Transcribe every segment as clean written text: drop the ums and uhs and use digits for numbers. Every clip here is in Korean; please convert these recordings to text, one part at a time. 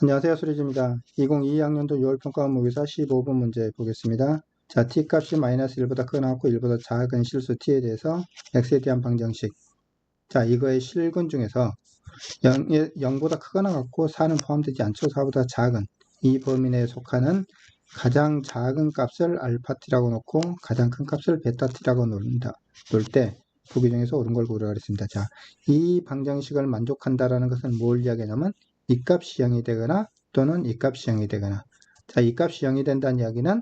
안녕하세요. 수리지입니다. 2022학년도 6월 평가 과목에서 15번 문제 보겠습니다. 자, t값이 마이너스 1보다 크거나 같고 1보다 작은 실수 t에 대해서 x에 대한 방정식. 자, 이거의 실근 중에서 0보다 크거나 같고 4는 포함되지 않죠. 4보다 작은 이 범위 내에 속하는 가장 작은 값을 알파 t라고 놓고 가장 큰 값을 베타 t라고 놓을 때 보기 중에서 옳은 걸 고르라 그랬습니다. 자, 이 방정식을 만족한다라는 것은 뭘 이야기하냐면 이 값이 0이 되거나 또는 이 값이 0이 되거나. 자, 이 값이 0이 된다는 이야기는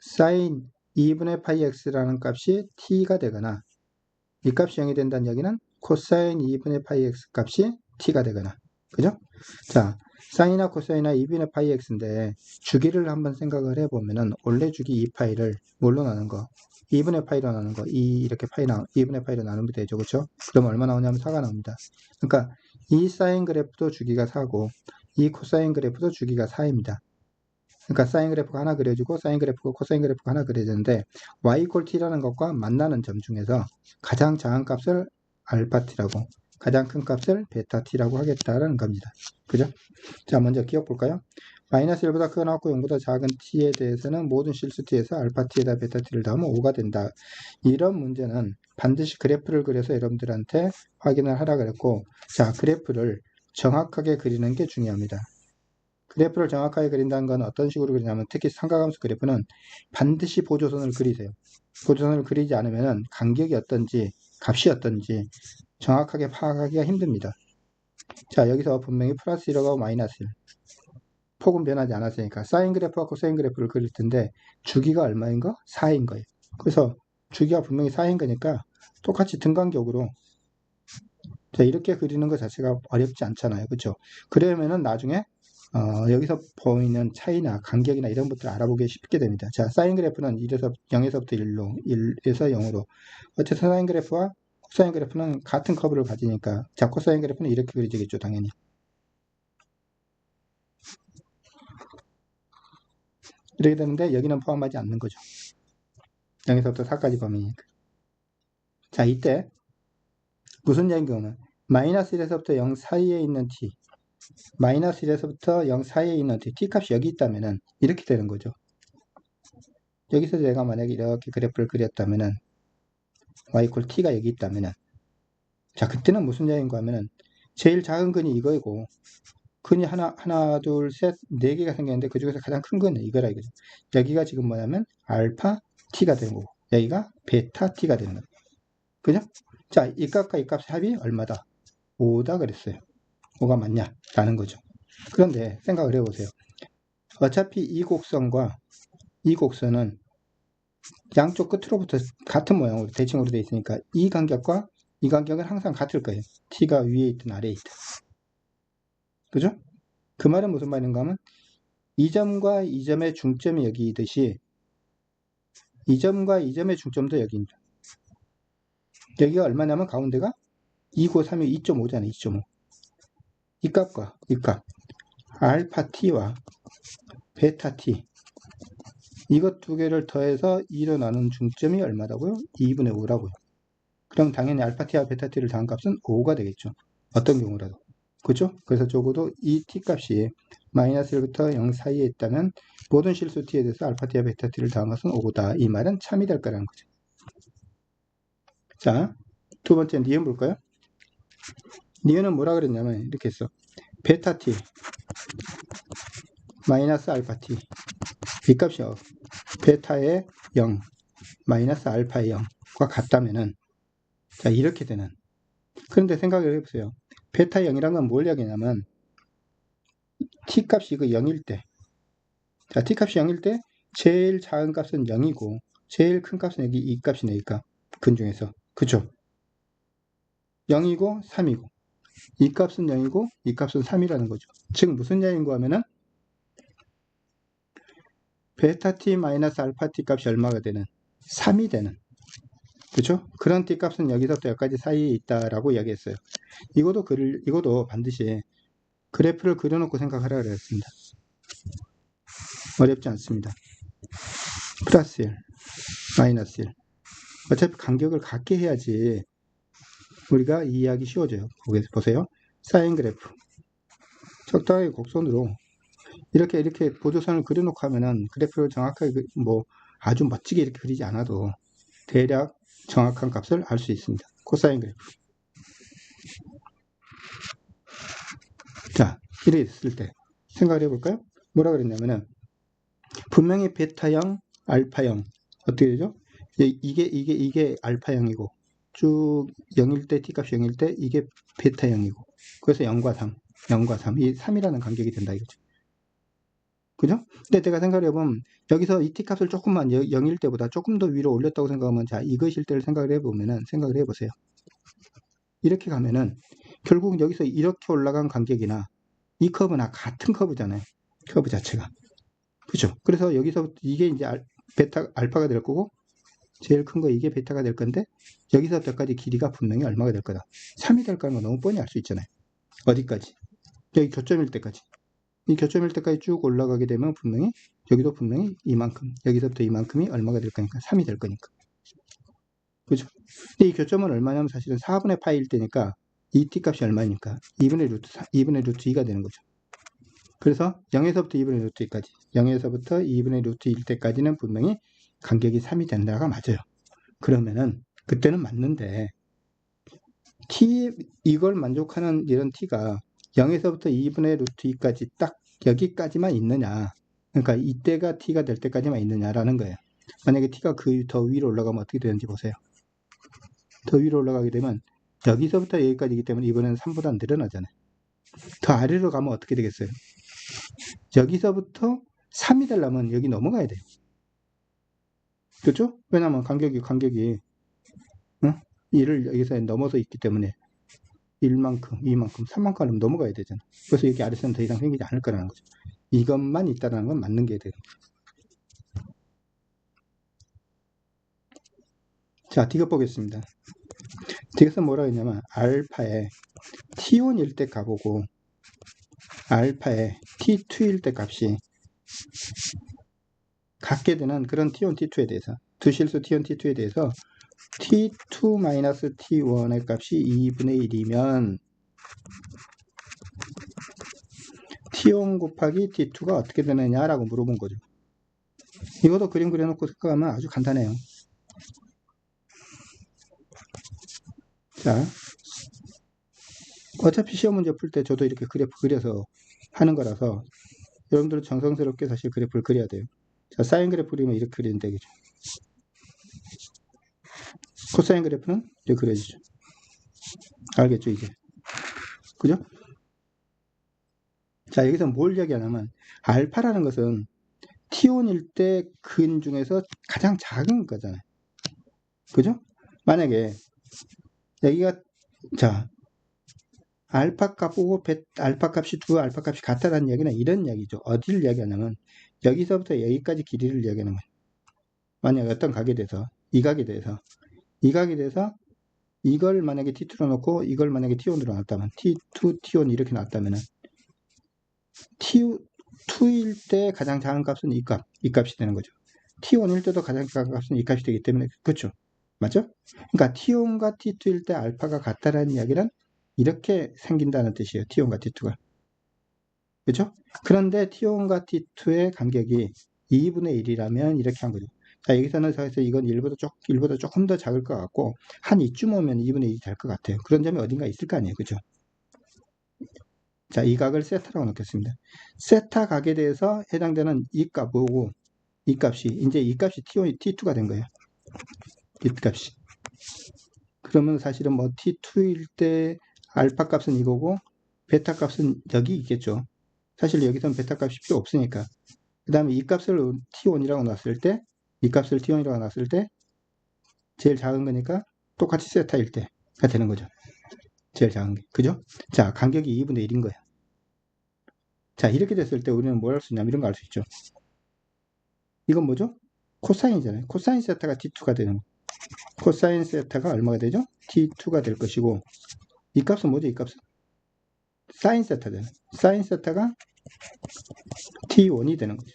sin 2분의 파이 x라는 값이 t가 되거나 이 값이 0이 된다는 이야기는 코사인 2분의 파이 x 값이 t가 되거나. 그죠? 자, 사인이나 코사인이나 2분의 파이 x인데 주기를 한번 생각을 해보면은 원래 주기 2파이를 뭘로 나눈 거? 2분의 파이로 나눈 거. 이렇게 2분의 파이로 나누면 되죠. 그렇죠? 그럼 얼마 나오냐면 4가 나옵니다. 그러니까 이 사인 그래프도 주기가 4고 이 코사인 그래프도 주기가 4입니다. 그러니까 사인 그래프가 하나 그려지고 사인 그래프가 코사인 그래프가 하나 그려지는데 y t라는 것과 만나는 점 중에서 가장 작은 값을 알파 t라고 가장 큰 값을 베타 t라고 하겠다라는 겁니다. 그죠? 자, 먼저 기억 볼까요? 마이너스 1보다 크거나 같고 0보다 작은 t에 대해서는 모든 실수 t에서 알파 t에다 베타 t를 더하면 5가 된다. 이런 문제는 반드시 그래프를 그려서 여러분들한테 확인을 하라 그랬고, 자, 그래프를 정확하게 그리는 게 중요합니다. 그래프를 정확하게 그린다는 건 어떤 식으로 그리냐면 특히 삼각함수 그래프는 반드시 보조선을 그리세요. 보조선을 그리지 않으면 간격이 어떤지 값이 어떤지 정확하게 파악하기가 힘듭니다. 자, 여기서 분명히 플러스 1하고 마이너스 1 폭은 변하지 않았으니까 사인 그래프와 코사인 그래프를 그릴 텐데 주기가 얼마인 거? 4인 거예요. 그래서 주기가 분명히 4인 거니까 똑같이 등간격으로 자, 이렇게 그리는 것 자체가 어렵지 않잖아요. 그렇죠? 그러면은 나중에 여기서 보이는 차이나 간격이나 이런 것들을 알아보기 쉽게 됩니다. 자, 사인 그래프는 0에서부터 1로, 1에서 0으로. 어쨌든 사인 그래프와 코사인 그래프는 같은 커브를 가지니까, 자, 코사인 그래프는 이렇게 그려지겠죠, 당연히. 이렇게 되는데, 여기는 포함하지 않는 거죠. 0에서부터 4까지 범위니까. 자, 이때, 무슨 얘기인 경우는, 마이너스 1에서부터 0 사이에 있는 t, 마이너스 1에서부터 0 사이에 있는 t 값이 여기 있다면은, 이렇게 되는 거죠. 여기서 제가 만약에 이렇게 그래프를 그렸다면은 y t가 여기 있다면은 자, 그때는 무슨 얘기인가 하면은 제일 작은 근이 이거이고 근이 하나 둘 셋 네 개가 생겼는데 그 중에서 가장 큰 근은 이거라 이거죠. 여기가 지금 뭐냐면 알파 t가 되는 거고 여기가 베타 t가 되는 거예요. 그죠? 자, 이 값과 이 값의 합이 얼마다? 5다 그랬어요. 5가 맞냐? 라는 거죠. 그런데 생각을 해보세요. 어차피 이 곡선과 이 곡선은 양쪽 끝으로부터 같은 모양으로 대칭으로 되어 있으니까 이 간격과 이 간격은 항상 같을 거예요. t가 위에 있든 아래에 있든. 그죠? 그 말은 무슨 말인가 하면 이 점과 이 점의 중점이 여기이듯이 이 점과 이 점의 중점도 여기입니다. 여기가 얼마냐면 가운데가 2고 3이 2.5잖아요. 2.5. 이 값과 이 값. 알파 t와 베타 t. 이것 두 개를 더해서 2로 나눈 중점이 얼마다고요? 2분의 5라고요. 그럼 당연히 알파 t와 베타 t를 더한 값은 5가 되겠죠. 어떤 경우라도. 그죠? 그래서 적어도 이 t 값이 마이너스 1부터 0 사이에 있다면 모든 실수 t에 대해서 알파 t와 베타 t를 더한 것은 5다. 이 말은 참이 될 거라는 거죠. 자, 두 번째 니은 볼까요? 니은은 뭐라 그랬냐면 이렇게 했어. 베타 t 마이너스 알파 t 이 값이 베타의 0 마이너스 알파의 0과 같다면은 자, 이렇게 되는. 그런데 생각을 해보세요. 베타 0이란 건 뭘 이야기냐면 t 값이 이거 0일 때 자, t 값이 0일 때 제일 작은 값은 0이고 제일 큰 값은 여기 이 값이니까 근 중에서 그쵸? 0이고 3이고 이 값은 0이고 이 값은 3이라는 거죠. 즉 무슨 얘기인가 하면은 베타 t 마이너스 알파 t 값이 얼마가 되는? 3이 되는. 그렇죠? 그런 t 값은 여기서부터 여기까지 사이에 있다라고 이야기했어요. 이것도 반드시 그래프를 그려놓고 생각하라 그랬습니다. 어렵지 않습니다. 플러스 1, 마이너스 1. 어차피 간격을 같게 해야지 우리가 이해하기 쉬워져요. 보세요. 사인 그래프. 적당하게 곡선으로 이렇게 보조선을 그려놓고 하면은 그래프를 정확하게 뭐 아주 멋지게 이렇게 그리지 않아도 대략 정확한 값을 알 수 있습니다. 코사인 그래프. 자, 이래 있을 때 생각을 해볼까요? 뭐라 그랬냐면은 분명히 베타형, 알파형 어떻게 되죠? 이게 알파형이고 쭉 0일 때 t값이 0일 때 이게 베타형이고 그래서 0과 3, 0과 3, 이 3이라는 간격이 된다 이거죠. 그죠? 근데 내가 생각을 해보면 여기서 이 t값을 조금만 0일 때보다 조금 더 위로 올렸다고 생각하면 자 이것일 때를 생각을 해보면은 생각을 해보세요. 이렇게 가면은 결국 여기서 이렇게 올라간 간격이나 이 커브나 같은 커브잖아요. 커브 자체가. 그죠? 그래서 여기서부터 이게 이제 알파가 될 거고 제일 큰 거 이게 베타가 될 건데 여기서부터까지 길이가 분명히 얼마가 될 거다. 3이 될 거는 너무 뻔히 알 수 있잖아요. 어디까지? 여기 교점일 때까지. 이 교점일 때까지 쭉 올라가게 되면 분명히 여기도 분명히 이만큼 여기서부터 이만큼이 얼마가 될 거니까 3이 될 거니까. 그죠? 근데 이 교점은 얼마냐면 사실은 4분의 파이일 때니까 이 t값이 얼마니까 2분의 루트 2가 되는 거죠. 그래서 0에서부터 2분의 루트 2까지 0에서부터 2분의 루트 1 때까지는 분명히 간격이 3이 된다가 맞아요. 그러면은 그때는 맞는데 t 이걸 만족하는 이런 t가 0에서부터 2분의 루트 2까지 딱 여기까지만 있느냐, 그러니까 이때가 t가 될 때까지만 있느냐라는 거예요. 만약에 t가 그 더 위로 올라가면 어떻게 되는지 보세요. 더 위로 올라가게 되면 여기서부터 여기까지이기 때문에 이번에는 3보다 늘어나잖아요. 더 아래로 가면 어떻게 되겠어요? 여기서부터 3이 되려면 여기 넘어가야 돼요. 그렇죠? 왜냐하면 간격이 1을 여기서 넘어서 있기 때문에 1만큼, 2만큼, 3만큼 하려면 넘어가야 되잖아. 그래서 여기 아래서는 더 이상 생기지 않을 거라는 거죠. 이것만 있다라는 건 맞는 게 돼요. 자, 디귿 보겠습니다. 디귿은 뭐라 했냐면 알파에 T1일 때 값이고 알파에 T2일 때 값이 같게 되는 그런 T1, T2에 대해서 두 실수 T1, T2에 대해서 T2-T1의 값이 2분의 1이면 T1 곱하기 T2가 어떻게 되느냐라고 물어본 거죠. 이것도 그림 그려놓고 생각하면 아주 간단해요. 자, 어차피 시험 문제 풀 때 저도 이렇게 그래프 그려서 하는 거라서 여러분들은 정성스럽게 사실 그래프를 그려야 돼요. 자, 사인 그래프 그리면 이렇게 그리면 되겠죠. 코사인 그래프는 이렇게 그려지죠. 알겠죠, 이제? 그죠? 자, 여기서 뭘 얘기하냐면 알파라는 것은 T1일 때 근 중에서 가장 작은 거잖아요. 그죠? 만약에 여기가 자 알파 값 보고 알파 값이 두 알파 값이 같다라는 얘기는 이런 얘기죠. 어디를 얘기하냐면 여기서부터 여기까지 길이를 얘기하는 거예요. 만약에 어떤 각에 대해서 이 각에 대해서 이걸 만약에 T2로 놓고 이걸 만약에 T1으로 놨다면 T2, T1 이렇게 놨다면은 T2일 때 가장 작은 값은 이 값이 되는 거죠. T1일 때도 가장 작은 값은 이 값이 되기 때문에 그렇죠. 맞죠? 그러니까 T1과 T2일 때 알파가 같다라는 이야기는 이렇게 생긴다는 뜻이에요. T1과 T2가. 그렇죠? 그런데 T1과 T2의 간격이 2분의 1이라면 이렇게 한 거죠. 자, 여기서는 사실 이건 1보다 조금 더 작을 것 같고 한 이쯤 오면 2분의 1이 될 것 같아요. 그런 점이 어딘가 있을 거 아니에요. 그죠? 자, 이 각을 세타라고 놓겠습니다. 세타 각에 대해서 해당되는 이 값하고 이 값이 이제 이 값이 T2가 된 거예요. 이 값이. 그러면 사실은 뭐 T2일 때 알파 값은 이거고 베타 값은 여기 있겠죠. 사실 여기서는 베타 값이 필요 없으니까. 그 다음에 이 값을 T1이라고 놨을 때, 이 값을 T1이라고 놨을 때 제일 작은 거니까 똑같이 세타일 때가 되는 거죠. 제일 작은 게. 그죠? 자, 간격이 2분의 1인 거예요. 자, 이렇게 됐을 때 우리는 뭘 할 수 있냐면 이런 거 알 수 있죠. 이건 뭐죠? 코사인이잖아요. 코사인 세타가 T2가 되는 거. 코사인 세타가 얼마가 되죠? T2가 될 것이고 이 값은 뭐죠? 이 값은? 사인 세타잖아요. 사인 세타가 T1이 되는 거죠.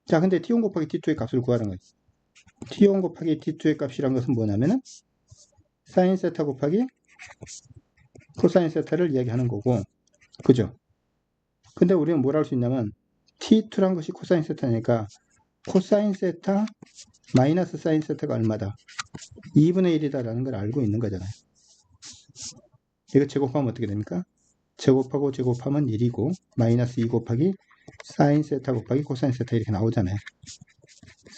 자, 근데 T1 곱하기 T2의 값을 구하는 거예요. T1 곱하기 T2의 값이란 것은 뭐냐면은 사인 세타 곱하기 코사인 세타를 이야기하는 거고 그죠? 근데 우리는 뭘 할 수 있냐면 T2란 것이 코사인 세타니까 코사인 세타 마이너스 사인 세타가 얼마다? 2분의 1이다라는 걸 알고 있는 거잖아요. 이거 제곱하면 어떻게 됩니까? 제곱하고 제곱하면 1이고 마이너스 2 곱하기 사인 세타 곱하기 코사인 세타 이렇게 나오잖아요.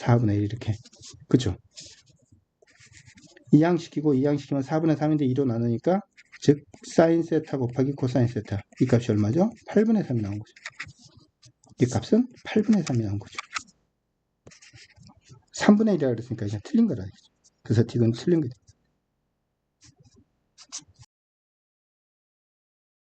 4분의 1 이렇게. 그죠? 이항시키고 이항시키면 4분의 3인데 2로 나누니까 즉 사인 세타 곱하기 코사인 세타 이 값이 얼마죠? 8분의 3이 나온 거죠. 이 값은 8분의 3이 나온 거죠. 3분의 1이라고 그랬으니까 이제 틀린 거라. 그래서 T는 틀린 거죠.